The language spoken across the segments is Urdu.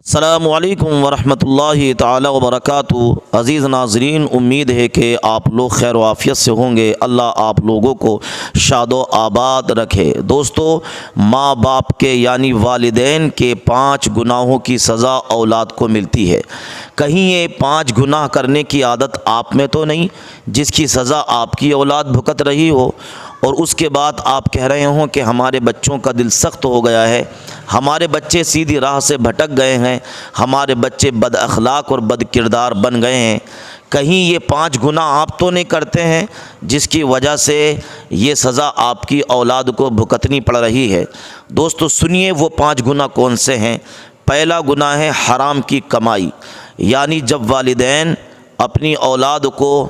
السلام علیکم ورحمۃ اللہ تعالی وبرکاتہ۔ عزیز ناظرین، امید ہے کہ آپ لوگ خیر و عافیت سے ہوں گے۔ اللہ آپ لوگوں کو شاد و آباد رکھے۔ دوستو، ماں باپ کے یعنی والدین کے 5 گناہوں کی سزا اولاد کو ملتی ہے۔ کہیں یہ 5 گناہ کرنے کی عادت آپ میں تو نہیں جس کی سزا آپ کی اولاد بھگت رہی ہو، اور اس کے بعد آپ کہہ رہے ہوں کہ ہمارے بچوں کا دل سخت ہو گیا ہے، ہمارے بچے سیدھی راہ سے بھٹک گئے ہیں، ہمارے بچے بد اخلاق اور بد کردار بن گئے ہیں۔ کہیں یہ 5 گناہ آپ تو نہیں کرتے ہیں جس کی وجہ سے یہ سزا آپ کی اولاد کو بھگتنی پڑ رہی ہے؟ دوستو سنیے وہ 5 گناہ کون سے ہیں۔ پہلا گناہ ہے حرام کی کمائی، یعنی جب والدین اپنی اولاد کو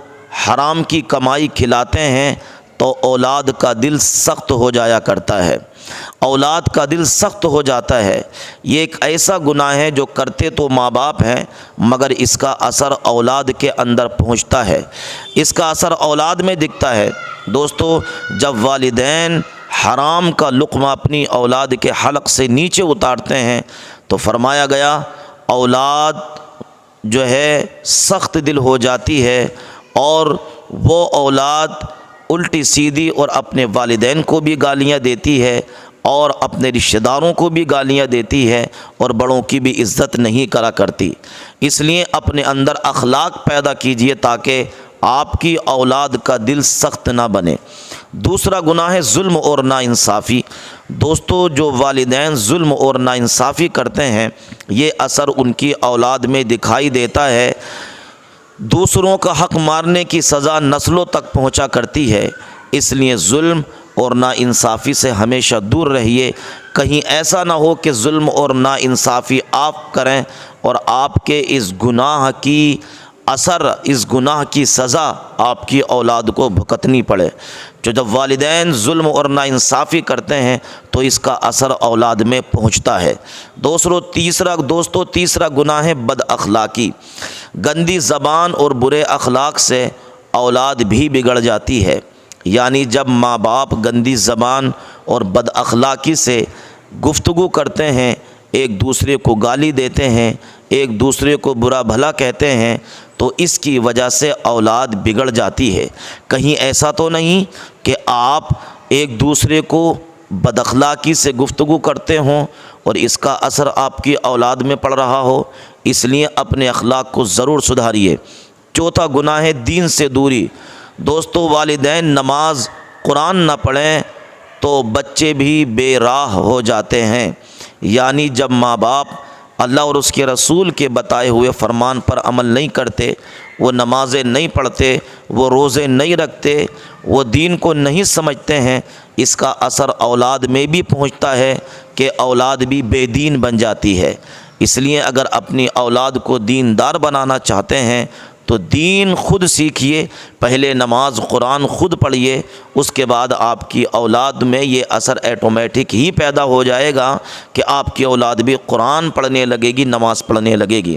حرام کی کمائی کھلاتے ہیں تو اولاد کا دل سخت ہو جایا کرتا ہے، اولاد کا دل سخت ہو جاتا ہے۔ یہ ایک ایسا گناہ ہے جو کرتے تو ماں باپ ہیں مگر اس کا اثر اولاد کے اندر پہنچتا ہے، اس کا اثر اولاد میں دکھتا ہے۔ دوستو، جب والدین حرام کا لقمہ اپنی اولاد کے حلق سے نیچے اتارتے ہیں تو فرمایا گیا اولاد جو ہے سخت دل ہو جاتی ہے، اور وہ اولاد الٹی سیدھی اور اپنے والدین کو بھی گالیاں دیتی ہے اور اپنے رشتہ داروں کو بھی گالیاں دیتی ہے اور بڑوں کی بھی عزت نہیں کرا کرتی۔ اس لیے اپنے اندر اخلاق پیدا کیجئے تاکہ آپ کی اولاد کا دل سخت نہ بنے۔ دوسرا گناہ ہے ظلم اور ناانصافی۔ دوستو، جو والدین ظلم اور ناانصافی کرتے ہیں یہ اثر ان کی اولاد میں دکھائی دیتا ہے۔ دوسروں کا حق مارنے کی سزا نسلوں تک پہنچا کرتی ہے، اس لیے ظلم اور ناانصافی سے ہمیشہ دور رہیے۔ کہیں ایسا نہ ہو کہ ظلم اور ناانصافی آپ کریں اور آپ کے اس گناہ کی اثر، اس گناہ کی سزا آپ کی اولاد کو بھگتنی پڑے۔ جب والدین ظلم اور ناانصافی کرتے ہیں تو اس کا اثر اولاد میں پہنچتا ہے۔ تیسرا گناہ ہے بد اخلاقی۔ گندی زبان اور برے اخلاق سے اولاد بھی بگڑ جاتی ہے، یعنی جب ماں باپ گندی زبان اور بد اخلاقی سے گفتگو کرتے ہیں، ایک دوسرے کو گالی دیتے ہیں، ایک دوسرے کو برا بھلا کہتے ہیں تو اس کی وجہ سے اولاد بگڑ جاتی ہے۔ کہیں ایسا تو نہیں کہ آپ ایک دوسرے کو بد اخلاقی سے گفتگو کرتے ہوں اور اس کا اثر آپ کی اولاد میں پڑ رہا ہو؟ اس لیے اپنے اخلاق کو ضرور سدھاریے۔ چوتھا گناہ ہے دین سے دوری۔ دوستو، والدین نماز قرآن نہ پڑھیں تو بچے بھی بے راہ ہو جاتے ہیں، یعنی جب ماں باپ اللہ اور اس کے رسول کے بتائے ہوئے فرمان پر عمل نہیں کرتے، وہ نمازیں نہیں پڑھتے، وہ روزے نہیں رکھتے، وہ دین کو نہیں سمجھتے ہیں، اس کا اثر اولاد میں بھی پہنچتا ہے کہ اولاد بھی بے دین بن جاتی ہے۔ اس لیے اگر اپنی اولاد کو دیندار بنانا چاہتے ہیں تو دین خود سیکھیے، پہلے نماز قرآن خود پڑھیے، اس کے بعد آپ کی اولاد میں یہ اثر ایٹومیٹک ہی پیدا ہو جائے گا کہ آپ کی اولاد بھی قرآن پڑھنے لگے گی، نماز پڑھنے لگے گی۔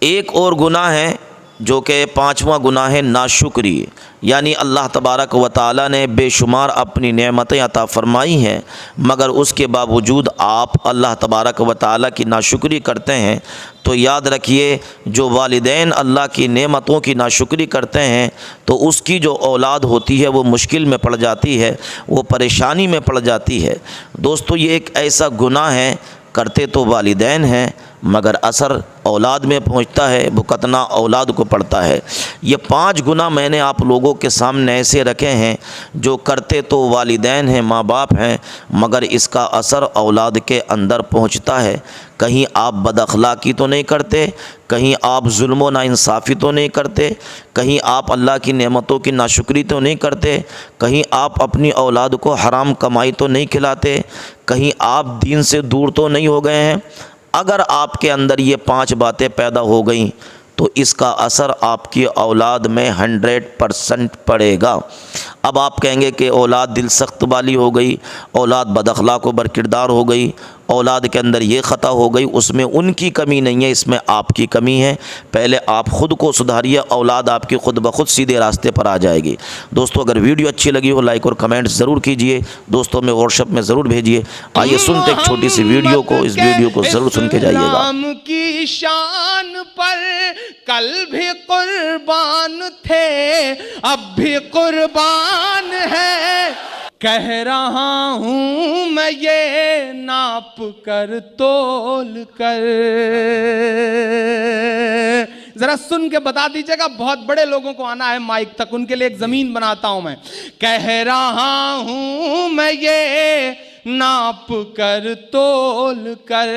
ایک اور گناہ ہے جو کہ 5واں گناہ ہے ناشکری، یعنی اللہ تبارک و تعالیٰ نے بے شمار اپنی نعمتیں عطا فرمائی ہیں مگر اس کے باوجود آپ اللہ تبارک و تعالیٰ کی ناشکری کرتے ہیں تو یاد رکھیے جو والدین اللہ کی نعمتوں کی ناشکری کرتے ہیں تو اس کی جو اولاد ہوتی ہے وہ مشکل میں پڑ جاتی ہے، وہ پریشانی میں پڑ جاتی ہے۔ دوستو، یہ ایک ایسا گناہ ہے، کرتے تو والدین ہیں مگر اثر اولاد میں پہنچتا ہے، بھگتنا اولاد کو پڑتا ہے۔ یہ 5 گناہ میں نے آپ لوگوں کے سامنے ایسے رکھے ہیں جو کرتے تو والدین ہیں، ماں باپ ہیں، مگر اس کا اثر اولاد کے اندر پہنچتا ہے۔ کہیں آپ بد اخلاقی تو نہیں کرتے، کہیں آپ ظلم و ناانصافی تو نہیں کرتے، کہیں آپ اللہ کی نعمتوں کی ناشکری تو نہیں کرتے، کہیں آپ اپنی اولاد کو حرام کمائی تو نہیں کھلاتے، کہیں آپ دین سے دور تو نہیں ہو گئے ہیں۔ اگر آپ کے اندر یہ 5 باتیں پیدا ہو گئیں تو اس کا اثر آپ کی اولاد میں 100% پڑے گا۔ اب آپ کہیں گے کہ اولاد دل سخت والی ہو گئی، اولاد بد اخلاق و برکردار ہو گئی، اولاد کے اندر یہ خطا ہو گئی، اس میں ان کی کمی نہیں ہے، اس میں آپ کی کمی ہے۔ پہلے آپ خود کو سدھاریے، اولاد آپ کی خود بخود سیدھے راستے پر آ جائے گی۔ دوستو اگر ویڈیو اچھی لگی ہو لائک اور کمنٹ ضرور کیجئے، دوستوں میں واٹس ایپ میں ضرور بھیجئے۔ آئیے سنتے ایک چھوٹی سی ویڈیو کو، اس ویڈیو کو ضرور سن کے جائیے گا۔ اسلام کی شان پر کل بھی قربان تھے، اب بھی قربان ہے، کہہ رہا ہوں میں یہ ناپ کر تول کر۔ ذرا سن کے بتا دیجئے گا، بہت بڑے لوگوں کو آنا ہے مائک تک، ان کے لیے ایک زمین بناتا ہوں میں۔ کہہ رہا ہوں میں یہ ناپ کر تول کر،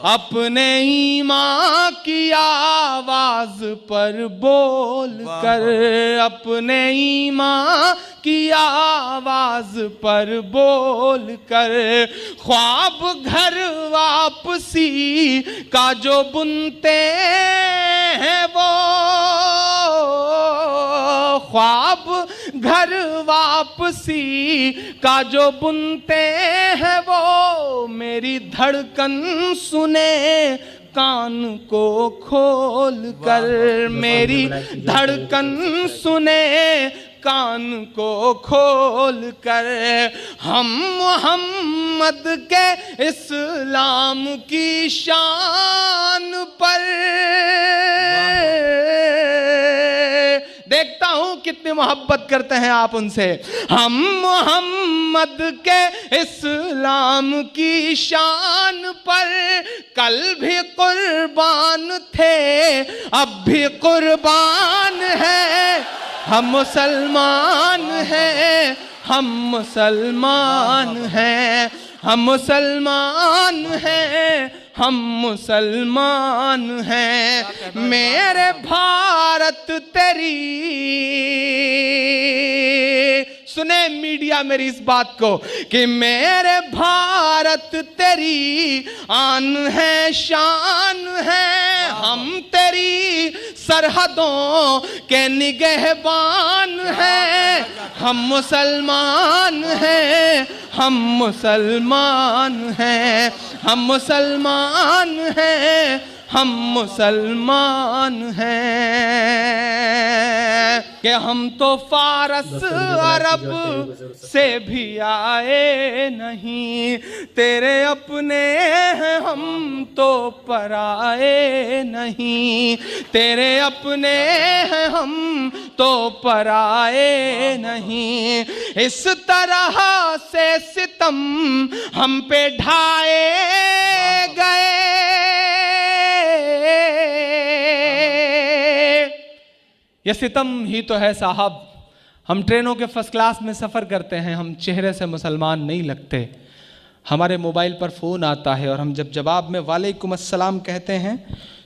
اپنے ایمان کی آواز پر بول کر، اپنے ایمان کی آواز پر بول کر، خواب گھر واپسی کا جو بنتے ہیں وہ، خواب گھر واپسی کا جو بنتے ہیں وہ، میری دھڑکن سنے کان کو کھول کر، میری دھڑکن سنے کان کو کھول کر، ہم محمد کے اسلام کی شان پر دیکھتا ہوں کتنی محبت کرتے ہیں آپ ان سے۔ ہم محمد کے اسلام کی شان پر کل بھی قربان تھے، اب بھی قربان ہیں، ہم مسلمان ہیں، ہم مسلمان ہیں، ہم مسلمان ہیں، ہم مسلمان ہیں۔ میرے بھارت تیری، سنیں میڈیا میری اس بات کو، کہ میرے بھارت تیری آن ہے، شان ہے، ہم تیری سرحدوں کے نگہبان ہیں، ہم مسلمان ہیں، ہم مسلمان ہیں، ہم مسلمان ہیں، ہم مسلمان ہیں۔ کہ ہم تو فارس عرب سے بھی آئے نہیں، تیرے اپنے ہیں ہم تو پرائے نہیں، تیرے اپنے ہیں ہم تو پرائے نہیں۔ اس طرح سے ستم ہم پہ ڈھائے گئے، یہ ستم ہی تو ہے صاحب۔ ہم ٹرینوں کے فرسٹ کلاس میں سفر کرتے ہیں، ہم چہرے سے مسلمان نہیں لگتے، ہمارے موبائل پر فون آتا ہے اور ہم جب جواب میں وعلیکم السلام کہتے ہیں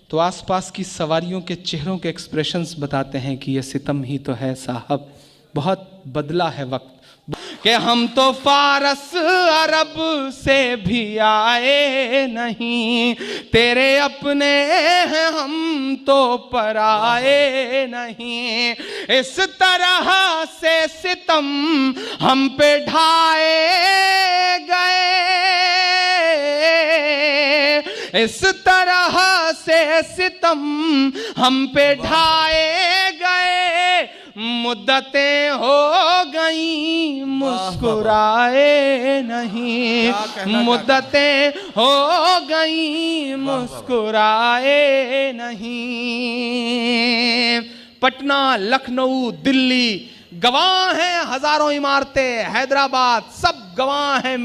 تو آس پاس کی سواریوں کے چہروں کے ایکسپریشنز بتاتے ہیں کہ یہ ستم ہی تو ہے صاحب، بہت بدلا ہے وقت۔ کہ ہم تو فارس عرب سے بھی آئے نہیں، تیرے اپنے ہیں ہم تو پرائے نہیں۔ اس طرح سے ستم ہم پہ ڈھائے گئے، اس طرح سے ستم ہم پہ ڈھائے گئے، مدتیں ہو گئیں مسکرائے نہیں، مدتیں ہو گئیں مسکرائے نہیں۔ پٹنہ، لکھنؤ، دلی گواہ ہیں، ہزاروں عمارتیں، حیدرآباد سب گواہ ہیں۔